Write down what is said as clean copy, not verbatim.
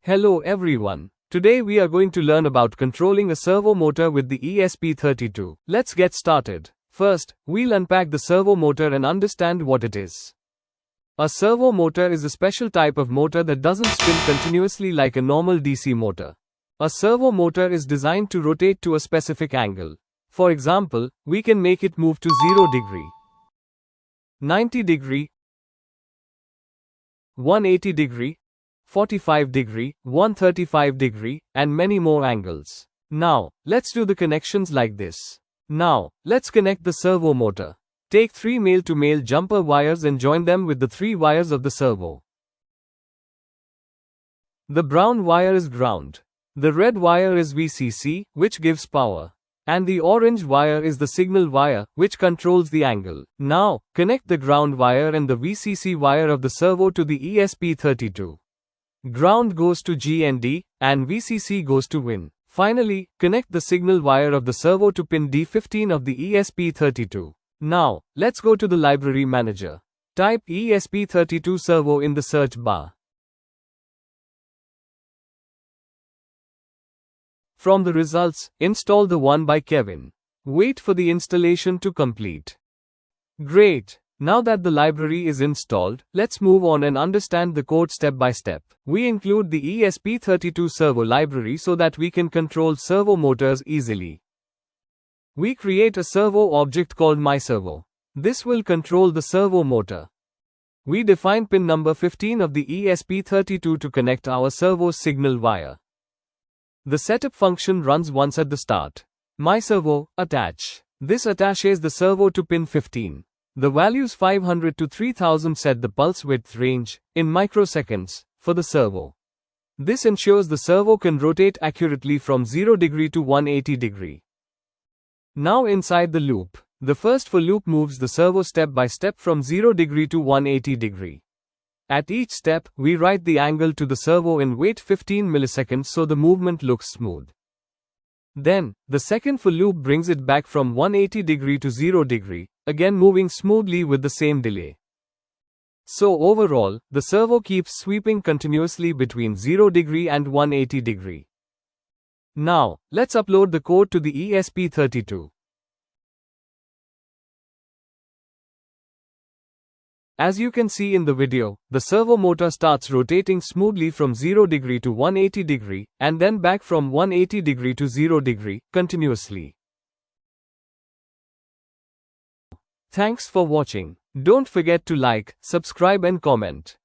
Hello everyone. Today we are going to learn about controlling a servo motor with the ESP32. Let's get started. First, we'll unpack the servo motor and understand what it is. A servo motor is a special type of motor that doesn't spin continuously like a normal DC motor. A servo motor is designed to rotate to a specific angle. For example, we can make it move to 0 degree, 90 degree, 180 degree, 45 degree, 135 degree, and many more angles. Now, let's do the connections like this. Now, let's connect the servo motor. Take 3 male-to-male jumper wires and join them with the 3 wires of the servo. The brown wire is ground. The red wire is VCC, which gives power. And the orange wire is the signal wire, which controls the angle. Now, connect the ground wire and the VCC wire of the servo to the ESP32. Ground goes to GND, and VCC goes to Win. Finally, connect the signal wire of the servo to pin D15 of the ESP32. Now, let's go to the library manager. Type ESP32 Servo in the search bar. From the results, install the one by Kevin. Wait for the installation to complete. Great! Now that the library is installed, let's move on and understand the code step by step. We include the ESP32 Servo library so that we can control servo motors easily. We create a servo object called myServo. This will control the servo motor. We define pin number 15 of the ESP32 to connect our servo signal wire. The setup function runs once at the start. myServo, attach. This attaches the servo to pin 15. The values 500 to 3000 set the pulse width range, in microseconds, for the servo. This ensures the servo can rotate accurately from 0 degree to 180 degree. Now inside the loop, the first for loop moves the servo step by step from 0 degree to 180 degree. At each step, we write the angle to the servo and wait 15 milliseconds so the movement looks smooth. Then, the second for loop brings it back from 180 degree to 0 degree, again moving smoothly with the same delay. So overall, the servo keeps sweeping continuously between 0 degree and 180 degree. Now, let's upload the code to the ESP32. As you can see in the video, the servo motor starts rotating smoothly from 0 degree to 180 degree, and then back from 180 degree to 0 degree, continuously. Thanks for watching. Don't forget to like, subscribe and comment.